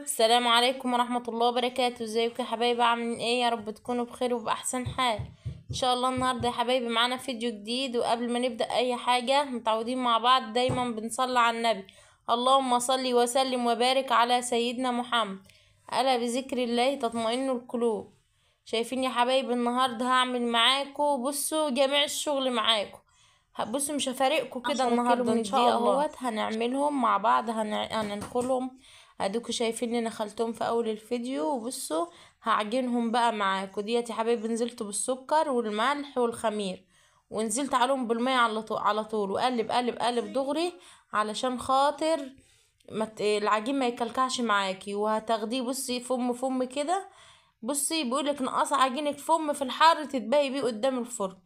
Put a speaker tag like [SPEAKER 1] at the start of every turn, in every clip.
[SPEAKER 1] السلام عليكم ورحمة الله وبركاته. ازيكم يا حبايبي؟ عاملين ايه؟ يا رب تكونوا بخير وبأحسن حال ان شاء الله. النهاردة يا حبايبي معانا فيديو جديد، وقبل ما نبدأ اي حاجة متعودين مع بعض دايما بنصلي على النبي. اللهم صل وسلم وبارك على سيدنا محمد. ألا بذكر الله تطمئن القلوب. شايفين يا حبايبي؟ النهاردة هعمل معاكم، بصوا جميع الشغل معاكم. بصوا مش هفارقكم كده
[SPEAKER 2] 10 كيلو
[SPEAKER 1] النهارده
[SPEAKER 2] من
[SPEAKER 1] ان شاء
[SPEAKER 2] الدقيق
[SPEAKER 1] الله.
[SPEAKER 2] اهوت.
[SPEAKER 1] هنعملهم مع بعض، هننخلهم. ادوكوا شايفين اني نخلتهم في اول الفيديو، وبصوا هعجنهم بقى معاكم. ديت يا حبايبي نزلت بالسكر والملح والخمير، ونزلت عليهم بالميه على طول على طول، وقلب قلب قلب دغري علشان خاطر العجين ما يكلكعش معاكي. وهتاخديه بصي فم فم كده. بصي بيقولك نقص عجينة فم في الحر تتباهي بيه قدام الفرن.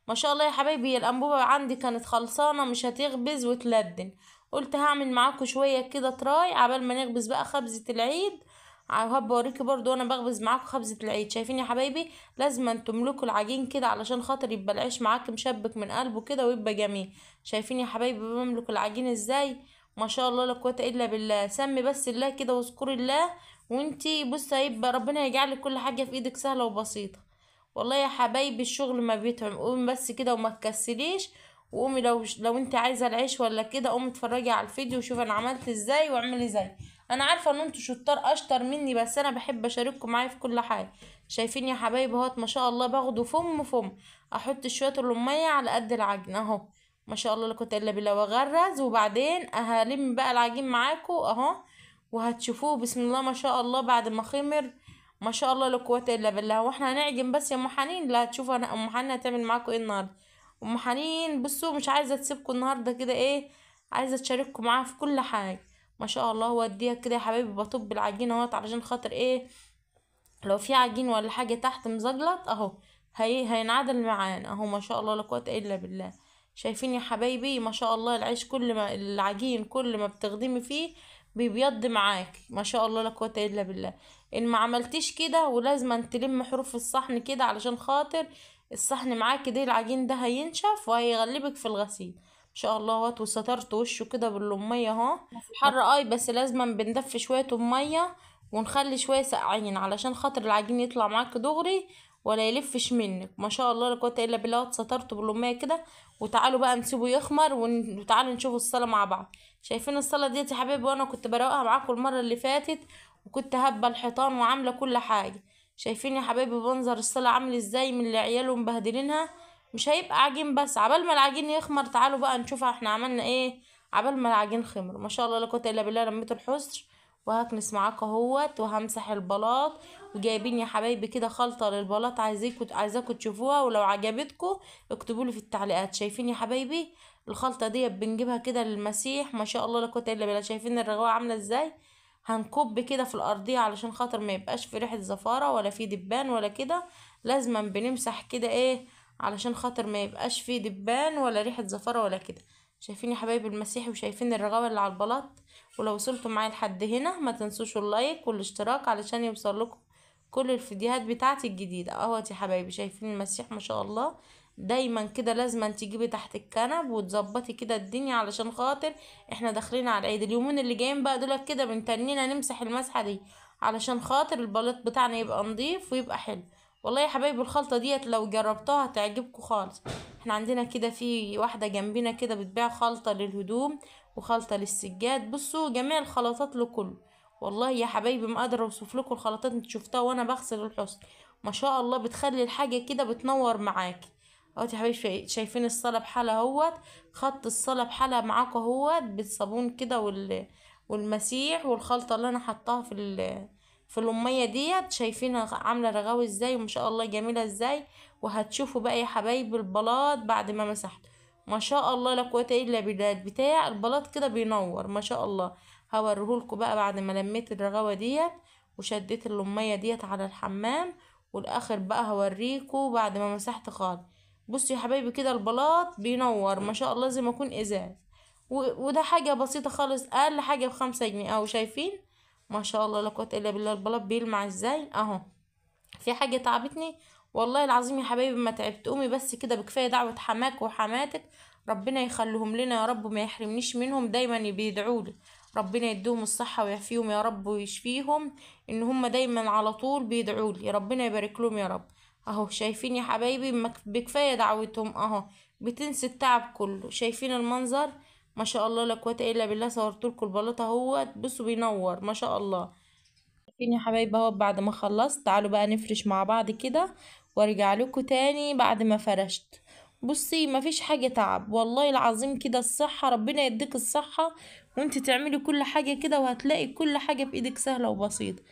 [SPEAKER 1] ما شاء الله يا حبايبي، هي الانبوبة عندي كانت خلصانة مش هتخبز وتلدن. قلت هعمل معاكم شوية كده تراي عبال ما نخبز بقى خبزة العيد. هبقى اوريكي برضو وانا بخبز معاكم خبزة العيد. شايفين يا حبايبي؟ لازم أن تملكوا العجين كده علشان خاطر يبقى العيش معاك مشبك من قلبه كده ويبقى جميل. شايفين يا حبايبي بملك العجين ازاي؟ ما شاء الله لا قوة الا بالله. سمي بس الله كده واذكري الله، وانتي بص هيبقى ربنا يجعلك كل حاجة في ايدك سهلة وبسيطة. والله يا حبايبي الشغل ما بيتعب. قومي بس كده وما تكسليش، وقومي لو انت عايزه العيش ولا كده قومي اتفرجي على الفيديو وشوفي انا عملت ازاي واعملي زي. انا عارفه ان انتوا شطار اشطر مني، بس انا بحب اشارككم معايا في كل حاجه. شايفين يا حبايبي اهوت؟ ما شاء الله باخده فم فم. احط شويه الرمية على قد العجن اهو. ما شاء الله لا قوه الا بالله. واغرز وبعدين هلم بقى العجين معاكم اهو، وهتشوفوه بسم الله ما شاء الله بعد ما خمر. ما شاء الله لا قوه الا بالله. واحنا هنعجن بس يا ام حنين؟ لا هتشوفوا انا ام حنين هتعمل معاكم ايه النهارده. ام حنين بصوا مش عايزه تسيبكم النهارده كده، ايه، عايزه تشارككم معاها في كل حاجه. ما شاء الله. وديها كده يا حبايبي بطب العجينه اهوت علشان خاطر ايه، لو في عجين ولا حاجه تحت مزجلط اهو هينعدل معانا اهو. ما شاء الله لا قوه الا بالله. شايفين يا حبايبي؟ ما شاء الله العيش كل ما العجين كل ما بتخدمي فيه بيبيض معاكي. ما شاء الله لا قوه الا بالله. ان ما عملتيش كده ولازم تلم حروف الصحن كده علشان خاطر الصحن معاكي ده العجين ده هينشف وهيغلبك في الغسيل. ما شاء الله اهوت. وسترت وشه كده باللميه اهو. في الحر بس لازم بندفي شويه ميه ونخلي شويه ساقعين علشان خاطر العجين يطلع معاك دغري ولا يلفش منك. ما شاء الله لا قوه الا بالله. اتسطرته باللميه كده. وتعالوا بقى نسيبه يخمر وتعالوا نشوف الصلاه مع بعض. شايفين الصلاه ديت يا حبايبي؟ وانا كنت بروقها معاكم المره اللي فاتت، وكنت هبه الحيطان وعامله كل حاجه. شايفين يا حبايبي منظر الصلاه عامل ازاي من اللي عياله مبهدلينها؟ مش هيبقى عجين بس عبال ما العجين يخمر. تعالوا بقى نشوف احنا عملنا ايه عبال ما العجين خمر. ما شاء الله لا قوه الا بالله. رميت الحصر وهكنس معاكم اهوت وهمسح البلاط. وجايبين يا حبايبي كده خلطة للبلاط، عايزاكم تشوفوها، ولو عجبتكم اكتبوا لي في التعليقات. شايفين يا حبايبي؟ الخلطة دي بنجيبها كده للمسيح. ما شاء الله لا قوة الا بالله. شايفين الرغوة عاملة ازاي؟ هنكب كده في الارضية علشان خاطر ما يبقاش في ريحة زفارة ولا في دبان ولا كده. لازما بنمسح كده ايه علشان خاطر ما يبقاش في دبان ولا ريحة زفارة ولا كده. شايفين يا حبايبي المسيح؟ وشايفين الرغاوة اللي على البلاط؟ ولو وصلتوا معايا لحد هنا ما تنسوش اللايك والاشتراك علشان يوصل لكم كل الفيديوهات بتاعتي الجديدة اهوت يا حبايبي. شايفين المسيح؟ ما شاء الله. دايما كده لازم تجيبي تحت الكنب وتظبطي كده الدنيا علشان خاطر احنا داخلين على العيد. اليومين اللي جايين بقى دول كده بنتنينا نمسح المسحة دي علشان خاطر البلاط بتاعنا يبقى نضيف ويبقى حلو. والله يا حبايبي الخلطة ديت لو جربتوها هتعجبكم خالص. احنا عندنا كده في واحدة جنبنا كده بتبيع خلطة للهدوم وخلطة للسجاد. بصوا جميع الخلطات لكله. والله يا حبايبي ما قادرة اوصف لكم الخلطات. انت شفتها وانا بغسل الحصن؟ ما شاء الله بتخلي الحاجة كده بتنور معاكي. اهوت يا حبايبي شايفين الصلاة بحالها اهوت. خدت الصلاة بحالها معاكم اهوت بالصابون كده والمسيح والخلطة اللي انا حطاها في الأمية ديت. شايفينها عاملة رغاوي ازاي؟ وما شاء الله جميلة ازاي. وهتشوفوا بقى يا حبايبي البلاط بعد ما مسحت. ما شاء الله لا قوه الا بالله. بتاع البلاط كده بينور ما شاء الله. هوريهولكوا بقى بعد ما لميت الرغاوه ديت وشديت اللميه ديت على الحمام. والاخر بقى هوريكوا بعد ما مسحت خالص. بصوا يا حبايبي كده البلاط بينور ما شاء الله زي ما يكون ازاز. وده حاجه بسيطه خالص، اقل حاجه ب5 جنيه اهو. شايفين؟ ما شاء الله لا قوه الا بالله. البلاط بيلمع ازاي اهو. في حاجة تعبتني؟ والله العظيم يا حبايبي ما تعبت. قومي بس كده بكفاية دعوة حماك وحماتك، ربنا يخليهم لنا يا رب وما يحرمنيش منهم، دايما بيدعولي ربنا يديهم الصحة ويعافيهم يا رب ويشفيهم، ان هم دايما على طول بيدعولي، ربنا يبارك لهم يا رب. اهو شايفين يا حبايبي بكفاية دعوتهم اهو بتنسي التعب كله. شايفين المنظر؟ ما شاء الله لا قوة الا بالله. صورتلكوا البلاطة اهوت، بصوا بينور ما شاء الله. شايفين يا حبايبي اهو بعد ما خلصت. تعالوا بقى نفرش مع بعض كده وارجع لكم تاني بعد ما فرشت. بصي مفيش حاجة تعب والله العظيم كده، الصحة ربنا يديك الصحة، وانت تعملي كل حاجة كده وهتلاقي كل حاجة بإيدك سهلة وبسيطة.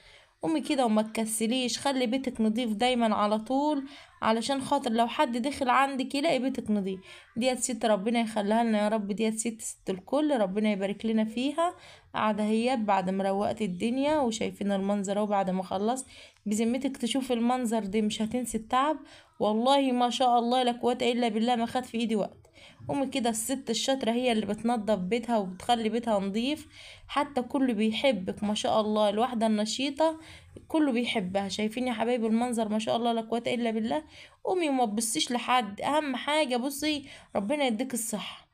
[SPEAKER 1] قومي كده وما تكسليش، خلي بيتك نضيف دايما على طول، علشان خاطر لو حد دخل عندك يلاقي بيتك نضيف. ديت ست ربنا يخليها لنا يا رب، ديت ست الكل، ربنا يبارك لنا فيها. قاعدة هي بعد ما روقت الدنيا وشايفين المنظر اهو بعد ما خلص. بذمتك تشوف المنظر ده مش هتنسي التعب. والله ما شاء الله لا قوة الا بالله ما خد في ايدي وقت. امي كده الست الشاطرة هي اللي بتنظف بيتها وبتخلي بيتها نظيف، حتى كله بيحبك ما شاء الله. الواحدة النشيطة كله بيحبها. شايفين يا حبايبي المنظر ما شاء الله لا قوة الا بالله. قومي وما تبصيش لحد، اهم حاجة بصي ربنا يديك الصحة.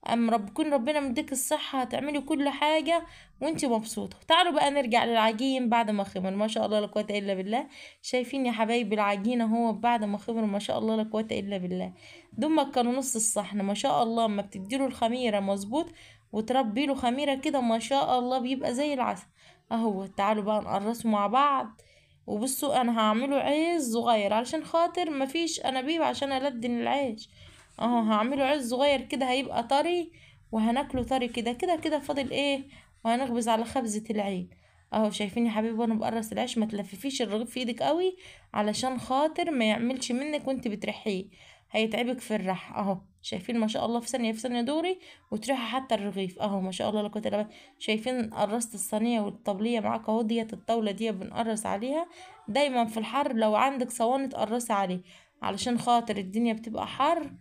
[SPEAKER 1] اما كون ربنا مديك الصحة هتعملي كل حاجة وانتي مبسوطة. تعالوا بقى نرجع للعجين بعد ما خمر ما شاء الله لا قوة الا بالله. شايفين يا حبايبي العجينة هو بعد ما خمر ما شاء الله لا قوة الا بالله. دول كانوا نص الصحن ما شاء الله. اما بتديله الخميرة مظبوط وتربي له خميرة كده ما شاء الله بيبقى زي العسل اهو. تعالوا بقى نقرصه مع بعض. وبصوا انا هعمله عيش صغير علشان خاطر مفيش انابيب عشان الدن العيش اهو. هعمله عيش صغير كده هيبقى طري وهناكله طري كده كده كده. فاضل ايه؟ وهنخبز على خبزة العيد اهو. شايفين يا حبيبي وانا بقرص العيش ما تلففيش الرغيف في ايدك قوي علشان خاطر ما يعملش منك وانت بترحيه، هيتعبك في الرح اهو. شايفين ما شاء الله في ثانية في ثانية دوري وتريحي حتى الرغيف اهو ما شاء الله لا قوة الا بالله. شايفين قرصت الصينية والطبلية معاك اهو. ديت الطاولة دي بنقرص عليها دايما في الحر، لو عندك صواني تقرصي عليه علشان خاطر الدنيا بتبقى حر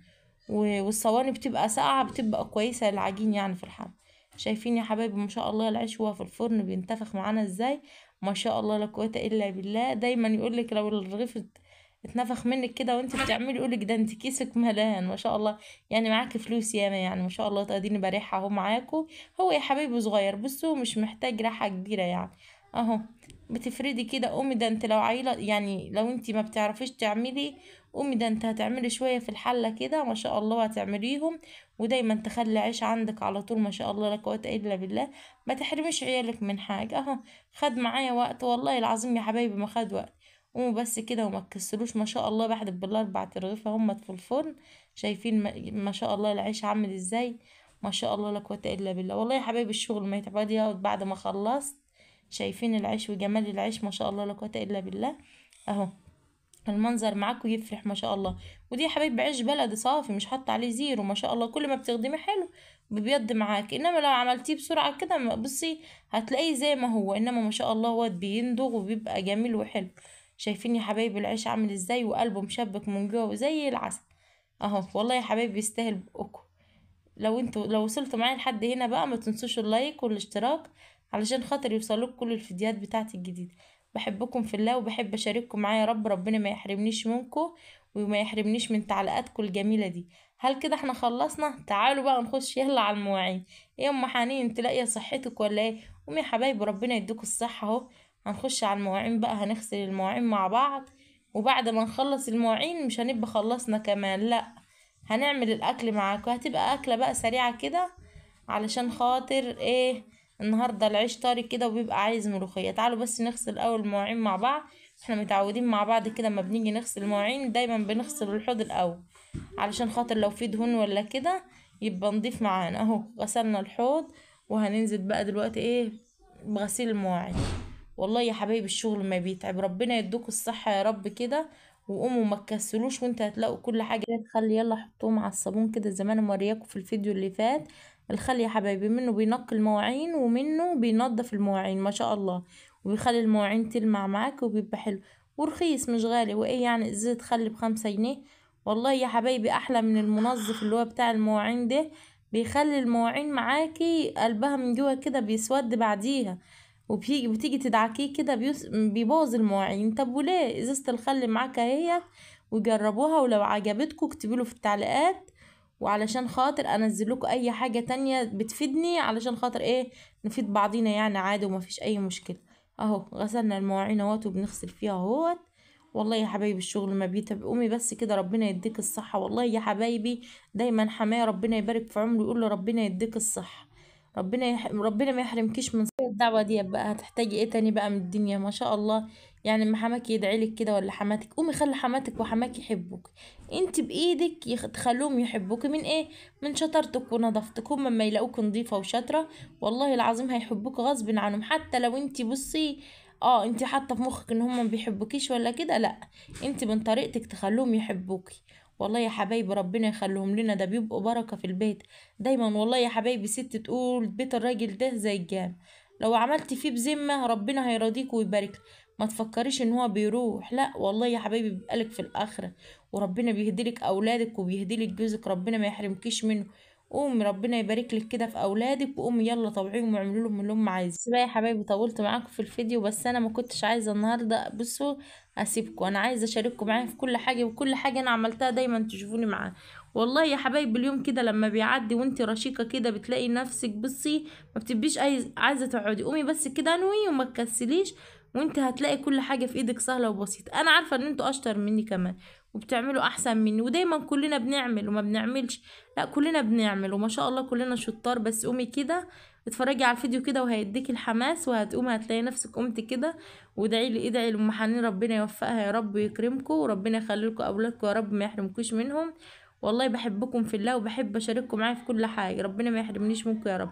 [SPEAKER 1] والصواني بتبقى ساقعة بتبقى كويسة للعجين يعني في الحر. شايفين يا حبايبي ما شاء الله العيش وهو في الفرن بينتفخ معانا ازاي ما شاء الله لا قوة الا بالله. دايما يقولك لو الرغيف اتنفخ منك كده وانت بتعملي يقولك ده انت كيسك ملان ما شاء الله، يعني معاكي فلوس ياما يعني ما شاء الله. تقديني بريحة اهو معاكو. هو يا حبايبي صغير بصوا مش محتاج راحة كبيرة يعني اهو. بتفردي كده قومي، ده انت لو عايلة يعني لو انت ما بتعرفيش تعملي قومي ده انت هتعملي شوية في الحلة كده ما شاء الله هتعمليهم. ودايما تخلي عيش عندك على طول ما شاء الله لا قوة الا بالله. ما تحرمش عيالك من حاجة اهو. خد معايا وقت والله العظيم يا حبايبي ما خد وقت. قوموا بس كده وما تكسلوش ما شاء الله. بحدث بالله 4 رغيفة همت في الفرن. شايفين ما شاء الله العيش عامل ازاي ما شاء الله لا قوة الا بالله. والله يا حبايبي الشغل ما يتعبني يقعد بعد ما خلصت. شايفين العيش وجمال العيش ما شاء الله لا قوة الا بالله اهو. المنظر معاكم يفرح ما شاء الله. ودي يا حبايبي عيش بلدي صافي مش حاطه عليه زيرو ما شاء الله. كل ما بتخدميه حلو بيبيض معاك، انما لو عملتيه بسرعه كده بصي هتلاقيه زي ما هو، انما ما شاء الله هو بيندغ وبيبقى جميل وحلو. شايفين يا حبايبي العيش عامل ازاي وقلبه مشبك من جوه زي العسل اهو. والله يا حبايبي يستاهل بقكم. لو وصلتوا معايا لحد هنا بقى ما تنسوش اللايك والاشتراك علشان خاطر يوصلوك كل الفيديوهات بتاعتي الجديدة. بحبكم في الله وبحب اشارككم معايا يا رب. ربنا ما يحرمنيش منكم وما يحرمنيش من تعليقاتكم الجميلة دي. هل كده احنا خلصنا؟ تعالوا بقى نخش يلا على المواعين. ايه ام حنين تلاقي صحتك ولا ايه؟ قومي يا حبايبي ربنا يديكوا الصحة اهو. هنخش على المواعين بقى، هنغسل المواعين مع بعض. وبعد ما نخلص المواعين مش هنبقى خلصنا كمان لا، هنعمل الاكل معاكم. هتبقى اكله بقى سريعه كده علشان خاطر ايه النهارده العيش طاري كده وبيبقى عايز ملوخيه. تعالوا بس نغسل اول المواعين مع بعض. احنا متعودين مع بعض كده اما بنيجي نغسل المواعين دايما بنغسل الحوض الاول علشان خاطر لو في دهون ولا كده يبقى نضيف معانا اهو. غسلنا الحوض وهننزل بقى دلوقتي ايه بغسيل المواعين. والله يا حبايبي الشغل ما بيتعب. ربنا يدوك الصحة يا رب كده. وقوموا ما تكسلوش وانت هتلاقوا كل حاجة. الخل يلا حطوهم على الصابون كده زي ما انا مورياكم في الفيديو اللي فات. الخل يا حبايبي منه بينقي المواعين ومنه بينظف المواعين ما شاء الله، وبيخلي المواعين تلمع معاك وبيبقى حلو ورخيص مش غالي. وايه يعني ازازة خل ب5 جنيه. والله يا حبايبي احلى من المنظف اللي هو بتاع المواعين ده. بيخلي المواعين معاكي قلبها من جوه كده بيسود بعديها، بتيجي تدعكيه كده بيبوظ المواعين. طب وليه؟ ازازة الخل معاك اهي وجربوها ولو عجبتكم اكتبوا له في التعليقات وعلشان خاطر انزل لكم اي حاجة تانية بتفيدني، علشان خاطر ايه نفيد بعضينا يعني عادي ومفيش اي مشكلة. اهو غسلنا المواعين اهوت وبنغسل فيها اهوت. والله يا حبايبي الشغل ما بيتعب. قومي بس كده، ربنا يديك الصحة والله يا حبايبي. دايما حماية ربنا يبارك في عمره يقول له ربنا يديك الصحة. ربنا ما يحرمكيش من الدعوة دي. بقى هتحتاجي ايه تاني بقى من الدنيا؟ ما شاء الله. يعني اما حماكي يدعيلك كده ولا حماتك، قومي خلي حماتك وحماك يحبوك. انت بايدك تخلوهم يحبوك من ايه؟ من شطارتك ونظافتك. هم ما يلاقوك نظيفة وشاطرة والله العظيم هيحبوك غصب عنهم. حتى لو انت بصي انت حاطه في مخك ان هم ما بيحبوكيش ولا كده، لا، انت من طريقتك تخلوهم يحبوكي. والله يا حبايبي ربنا يخليهم لنا، ده بيبقوا بركة في البيت دايما. والله يا حبايبي ست تقول بيت الراجل ده زي الجامع، لو عملتي فيه بذمة ربنا هيرضيك ويبارك. ما تفكريش ان هو بيروح، لا والله يا حبايبي بيبقالك في الاخرة. وربنا بيهديلك اولادك وبيهديلك جوزك، ربنا ما يحرمكيش منه. قومي ربنا يبارك لك كده في اولادك، وقومي يلا طوعيهم واعملوا لهم اللي هم عايزين. بس بقى يا حبايبي طولت معاكم في الفيديو، بس انا ما كنتش عايزه النهارده بصوا اسيبكم. انا عايزه اشارككم معايا في كل حاجه، وكل حاجه انا عملتها دايما تشوفوني معاها. والله يا حبايبي اليوم كده لما بيعدي وانت رشيقه كده بتلاقي نفسك بصي ما بتبقيش عايزه تقعدي. قومي بس كده انوي وما تكسليش، وانت هتلاقي كل حاجه في ايدك سهله وبسيطه. انا عارفه ان انتوا اشطر مني كمان وبتعملوا احسن مني، ودايما كلنا بنعمل وما بنعملش. لا كلنا بنعمل وما شاء الله كلنا شطار. بس قومي كده اتفرجي على الفيديو كده وهيديك الحماس، وهتقومي هتلاقي نفسك قمت كده. وادعي لي ادعي لام حنين ربنا يوفقها يا رب ويكرمكم، وربنا يخلي لكم اولادكم يا رب ما يحرمكوش منهم. والله بحبكم في الله وبحب اشارككم معايا في كل حاجه، ربنا ما يحرمنيش منكم يا رب.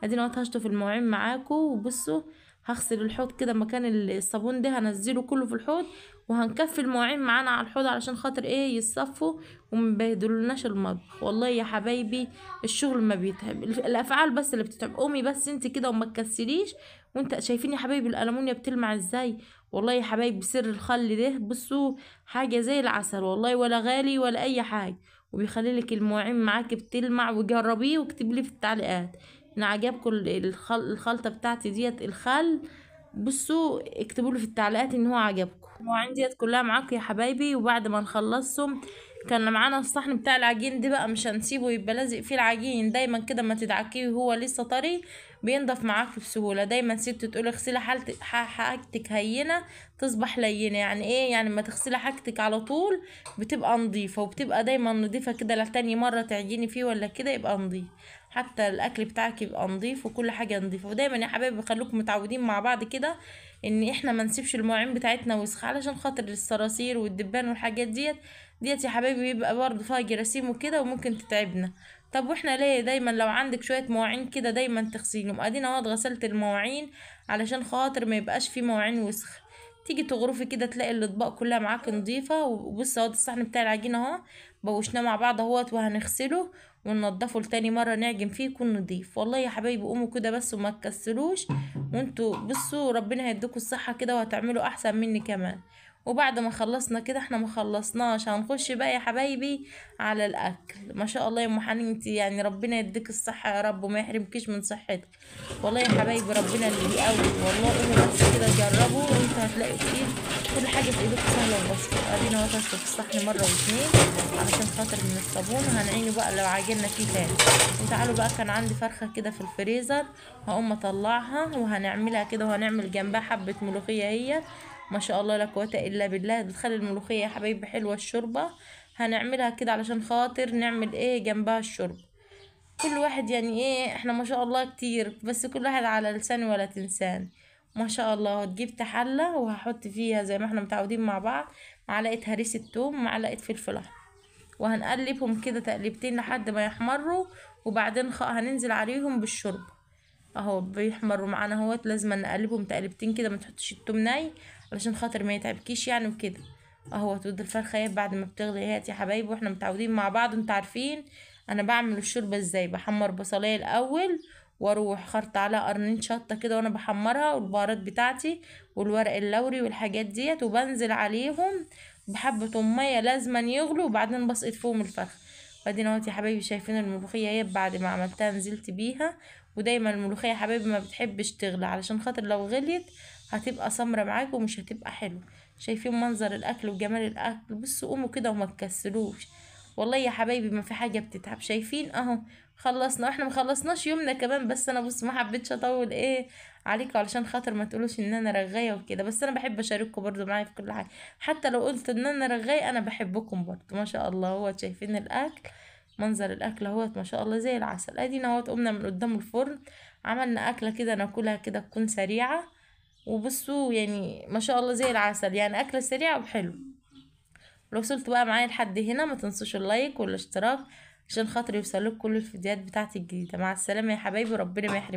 [SPEAKER 1] ادينا وقت هشطف المواعين معاكم. وبصوا هغسل الحوض كده مكان الصابون ده هنزله كله في الحوض، وهنكفي المواعين معانا على الحوض علشان خاطر ايه يتصفوا ومبهدلولناش المطبخ. والله يا حبايبي الشغل ما بيتعب، الافعال بس اللي بتتعب. قومي بس انت كده وما تكسليش. وانت شايفين يا حبايبي الالمونيا بتلمع ازاي؟ والله يا حبايبي سر الخل ده بصوا حاجه زي العسل والله، ولا غالي ولا اي حاجه، وبيخلي لك المواعين معاكي بتلمع. وجربيه واكتبي لي في التعليقات ان عجبكم الخلطه بتاعتي ديت الخل. بصوا اكتبوا لي في التعليقات ان هو عجبكم. المواعين ديت كلها معاكم يا حبايبي. وبعد ما نخلصهم كان معانا الصحن بتاع العجين ده بقى، مش هنسيبه يبقى لازق فيه العجين دايما كده، ما تدعكيه وهو لسه طري بينضف معاك بسهوله. دايما ست تقول اغسلي حاجتك هينه تصبح لينه. يعني ايه؟ يعني ما تغسلي حاجتك على طول بتبقى نظيفه، وبتبقى دايما نظيفه كده، لتاني مره تعجيني فيه ولا كده يبقى نظيف. حتى الاكل بتاعك يبقى نظيف وكل حاجه نظيفه. ودايما يا حبايبي خليكم متعودين مع بعض كده ان احنا ما نسيبش المواعين بتاعتنا وسخه، علشان خاطر الصراصير والدبان والحاجات ديت يا حبايبي بيبقى برضه فيها جراثيم وكده وممكن تتعبنا. طب واحنا ليه دايما لو عندك شويه مواعين كده دايما تغسيلهم؟ ادينا اهوت غسلت المواعين علشان خاطر ما يبقاش في مواعين وسخ. تيجي تغرفي كده تلاقي الاطباق كلها معاك نظيفه. وبص اهو الصحن بتاع العجينه اهو بوشناه مع بعض اهوت، وهنغسله وننضفه لتاني مره نعجن فيه يكون نضيف. والله يا حبايبي قوموا كده بس وما تكسلوش. وانتوا بصوا ربنا هيديكوا الصحه كده وهتعملوا احسن مني كمان. وبعد ما خلصنا كده احنا ما خلصناش، هنخش بقى يا حبايبي على الاكل. ما شاء الله يا ام حنين انت يعني ربنا يديك الصحه يا رب وما يحرمكيش من صحتك. والله يا حبايبي ربنا اللي بيقوي. والله قوموا بس كده جربوا وانتوا هتلاقوا كتير كل حاجه في ايدكم سهله وبسيطه. ادينا وطشت في الصحن مره واتنين علشان خاطر من الصابون، هنعينه بقى لو عجلنا فيه تاني. وتعالوا بقى كان عندي فرخه كده في الفريزر هقوم اطلعها وهنعملها كده، وهنعمل جنبها حبه ملوخيه. هي ما شاء الله لا قوه الا بالله بتخلي الملوخيه يا حبايبي حلوه الشوربه. هنعملها كده علشان خاطر نعمل ايه جنبها الشرب. كل واحد يعني ايه احنا ما شاء الله كتير، بس كل واحد على لسان ولا تنسان. ما شاء الله. جبت حله وهحط فيها زي ما احنا متعودين مع بعض معلقه هريسه توم معلقه فلفل احمر، وهنقلبهم كده تقليبتين لحد ما يحمروا. وبعدين هننزل عليهم بالشرب اهو بيحمروا معانا اهوت. لازم نقلبهم تقليبتين كده، ما تحطش التوم ناي علشان خاطر ما يتعبكيش يعني وكده اهوت. ود الفرخه اهي بعد ما بتغلي اهيت يا حبايبي، واحنا متعودين مع بعض انتوا عارفين انا بعمل الشوربه ازاي. بحمر بصلايه الاول واروح خرط على قرنين شطه كده وانا بحمرها، والبهارات بتاعتي والورق اللوري والحاجات ديت، وبنزل عليهم بحبه ميه لازما يغلوا، وبعدين بسقط فيهم الفرخه. بعدين اهوت يا حبايبي شايفين الملوخيه اهي بعد ما عملتها نزلت بيها. ودايما الملوخيه يا حبايبي ما بتحبش تغلى علشان خاطر لو غليت هتبقى سمرة معاكم ومش هتبقى حلو. شايفين منظر الاكل وجمال الاكل؟ بصوا قوموا كده وما تكسلوش. والله يا حبايبي ما في حاجة بتتعب. شايفين اهو خلصنا، واحنا ما خلصناش يومنا كمان. بس انا بص ما حبيتش اطول عليكم علشان خاطر ما تقولوش ان انا رغاية وكده. بس انا بحب اشارككم برضو معايا في كل حاجة، حتى لو قلت ان انا رغاية انا بحبكم برضو. ما شاء الله هو شايفين الاكل، منظر الاكل اهوت ما شاء الله زي العسل. ادينا اهوت قمنا من قدام الفرن، عملنا اكلة كده ناكلها كده تكون سريعة. وبصوا يعني ما شاء الله زي العسل، يعني اكلة سريعة وحلو. لو وصلتوا بقى معايا لحد هنا ما تنسوش اللايك والاشتراك عشان خاطر يوصلك كل الفيديوهات بتاعتي الجديدة. مع السلامة يا حبايبي، ربنا ما يحرمكم.